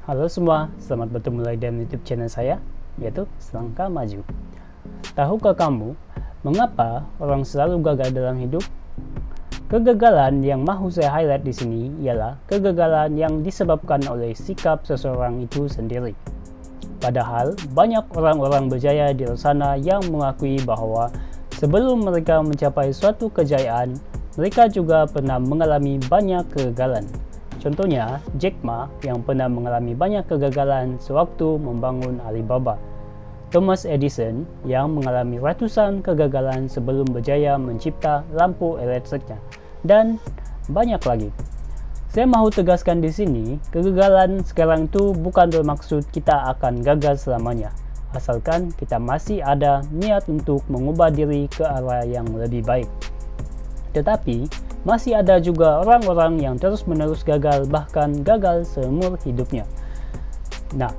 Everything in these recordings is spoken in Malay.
Halo semua, selamat bertemu lagi dalam YouTube channel saya, yaitu Selangkah Maju. Tahukah kamu mengapa orang selalu gagal dalam hidup? Kegagalan yang mahu saya highlight di sini ialah kegagalan yang disebabkan oleh sikap seseorang itu sendiri. Padahal banyak orang-orang berjaya di luar sana yang mengakui bahwa sebelum mereka mencapai suatu kejayaan, mereka juga pernah mengalami banyak kegagalan. Contohnya, Jack Ma yang pernah mengalami banyak kegagalan sewaktu membangun Alibaba. Thomas Edison yang mengalami ratusan kegagalan sebelum berjaya mencipta lampu elektriknya. Dan banyak lagi. Saya mahu tegaskan di sini, kegagalan sekarang itu bukan bermaksud kita akan gagal selamanya. Asalkan kita masih ada niat untuk mengubah diri ke arah yang lebih baik. Tetapi, masih ada juga orang-orang yang terus-menerus gagal, bahkan gagal seumur hidupnya. Nah,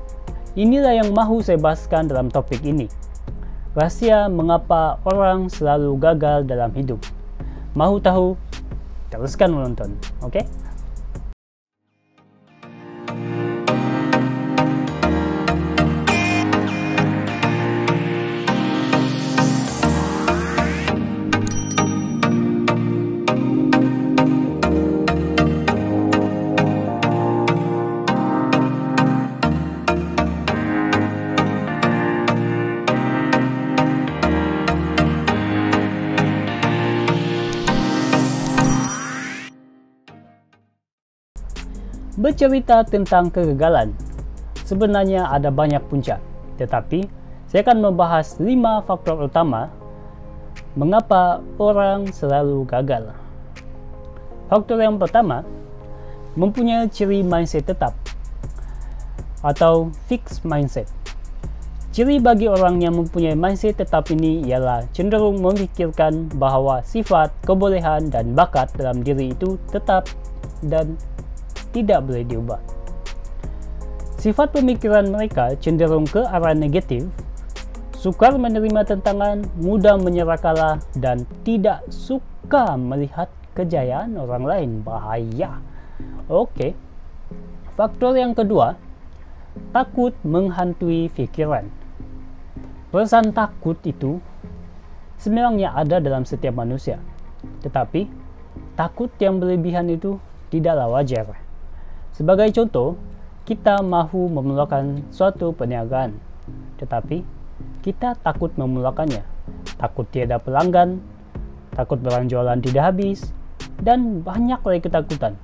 inilah yang mahu saya bahaskan dalam topik ini. Rahasia mengapa orang selalu gagal dalam hidup. Mahu tahu? Teruskan menonton, oke? Bercerita tentang kegagalan, sebenarnya ada banyak punca, tetapi saya akan membahas 5 faktor utama mengapa orang selalu gagal. Faktor yang pertama, mempunyai ciri mindset tetap atau fixed mindset. Ciri bagi orang yang mempunyai mindset tetap ini ialah cenderung memikirkan bahwa sifat, kebolehan, dan bakat dalam diri itu tetap dan tidak boleh diubah. Sifat pemikiran mereka cenderung ke arah negatif, sukar menerima tantangan, mudah menyerah kalah, dan tidak suka melihat kejayaan orang lain. Bahaya. Oke. Faktor yang kedua, takut menghantui pikiran. Perasaan takut itu sebenarnya ada dalam setiap manusia, tetapi takut yang berlebihan itu tidaklah wajar. Sebagai contoh, kita mahu memulakan suatu perniagaan, tetapi kita takut memulakannya. Takut tiada pelanggan, takut barang jualan tidak habis, dan banyak lagi ketakutan.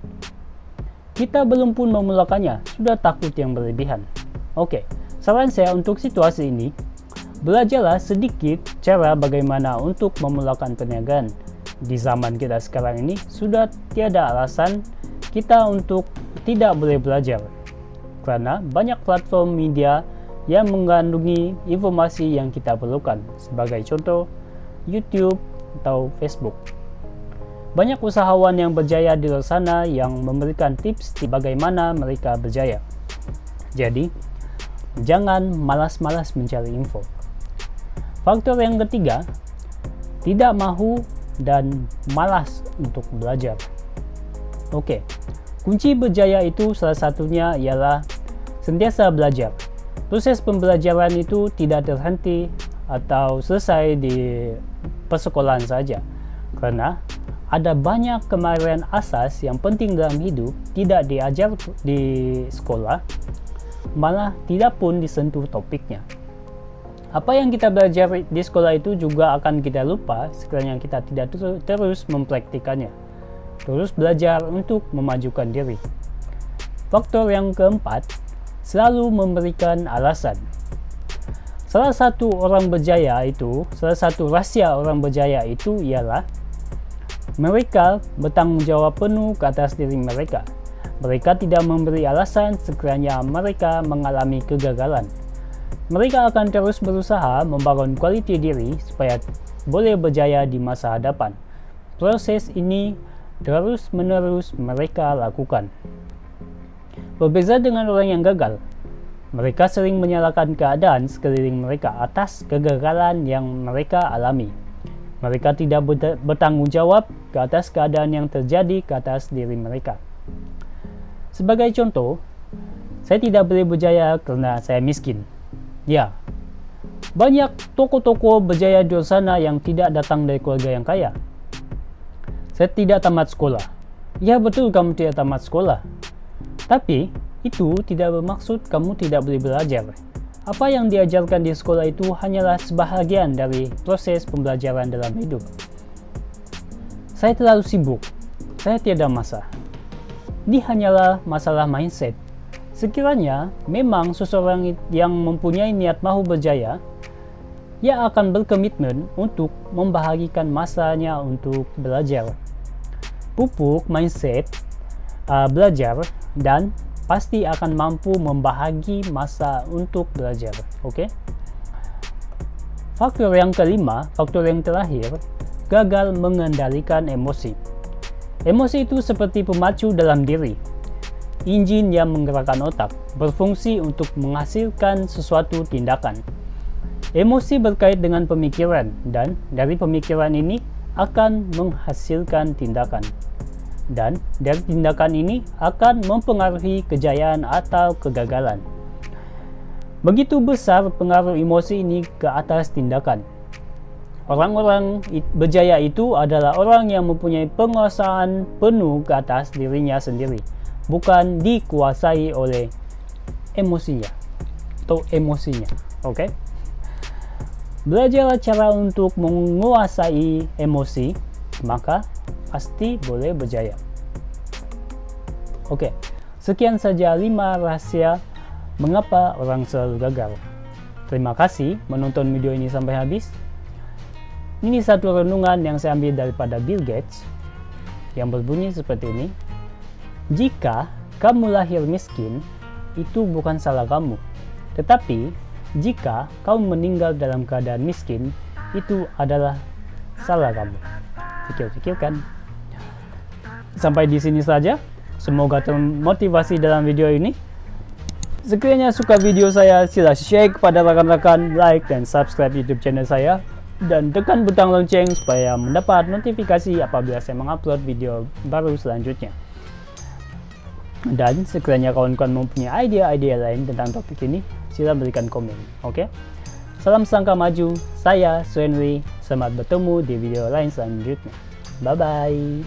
Kita belum pun memulakannya, sudah takut yang berlebihan. Oke, saran saya untuk situasi ini, belajarlah sedikit cara bagaimana untuk memulakan perniagaan. Di zaman kita sekarang ini, sudah tiada alasan kita untuk tidak boleh belajar, karena banyak platform media yang mengandungi informasi yang kita perlukan, sebagai contoh YouTube atau Facebook. Banyak usahawan yang berjaya di luar sana yang memberikan tips bagaimana mereka berjaya. Jadi, jangan malas-malas mencari info. Faktor yang ketiga, tidak mahu dan malas untuk belajar. Oke, kunci berjaya itu salah satunya ialah sentiasa belajar. Proses pembelajaran itu tidak terhenti atau selesai di persekolahan saja, karena ada banyak kemahiran asas yang penting dalam hidup tidak diajar di sekolah, malah tidak pun disentuh topiknya. Apa yang kita belajar di sekolah itu juga akan kita lupa sekiranya kita tidak terus mempraktikannya. Terus belajar untuk memajukan diri. Faktor yang keempat, selalu memberikan alasan. Salah satu rahasia orang berjaya itu ialah mereka bertanggung jawab penuh ke atas diri mereka. Mereka tidak memberi alasan sekiranya mereka mengalami kegagalan. Mereka akan terus berusaha membangun kualiti diri supaya boleh berjaya di masa hadapan. Proses ini terus-menerus mereka lakukan. Berbeza dengan orang yang gagal, mereka sering menyalahkan keadaan sekeliling mereka atas kegagalan yang mereka alami. Mereka tidak bertanggung jawab ke atas keadaan yang terjadi ke atas diri mereka. Sebagai contoh, Saya tidak boleh berjaya karena saya miskin. Ya, banyak tokoh-tokoh berjaya di luar sana yang tidak datang dari keluarga yang kaya. Saya tidak tamat sekolah. Ya, betul kamu tidak tamat sekolah. Tapi, itu tidak bermaksud kamu tidak boleh belajar. Apa yang diajarkan di sekolah itu hanyalah sebahagian dari proses pembelajaran dalam hidup. Saya terlalu sibuk. Saya tiada masa. Ini hanyalah masalah mindset. Sekiranya memang seseorang yang mempunyai niat mahu berjaya, ia akan berkomitmen untuk membahagikan masanya untuk belajar. Pupuk mindset belajar dan pasti akan mampu membahagi masa untuk belajar. Oke? Faktor yang kelima, faktor yang terakhir, gagal mengendalikan emosi. Emosi itu seperti pemacu dalam diri, injin yang menggerakkan otak, berfungsi untuk menghasilkan sesuatu tindakan. Emosi berkait dengan pemikiran, dan dari pemikiran ini akan menghasilkan tindakan. Dan dari tindakan ini akan mempengaruhi kejayaan atau kegagalan. Begitu besar pengaruh emosi ini ke atas tindakan. Orang-orang berjaya itu adalah orang yang mempunyai penguasaan penuh ke atas dirinya sendiri, bukan dikuasai oleh emosinya atau emosinya. Oke? Belajarlah cara untuk menguasai emosi, maka pasti boleh berjaya. Oke, sekian saja 5 rahasia mengapa orang selalu gagal. Terima kasih menonton video ini sampai habis. Ini satu renungan yang saya ambil daripada Bill Gates yang berbunyi seperti ini. Jika kamu lahir miskin, itu bukan salah kamu. Tetapi, jika kamu meninggal dalam keadaan miskin, itu adalah salah kamu. Pikir-pikirkan. Sampai di sini saja. Semoga termotivasi dalam video ini. Sekiranya suka video saya, sila share kepada rakan-rakan, like dan subscribe YouTube channel saya, dan tekan butang lonceng supaya mendapat notifikasi apabila saya mengupload video baru selanjutnya. Dan sekiranya kawan-kawan mempunyai ide-ide lain tentang topik ini, sila berikan komen. Oke? Salam sangka maju, saya Suenri. Selamat bertemu di video lain selanjutnya. Bye-bye.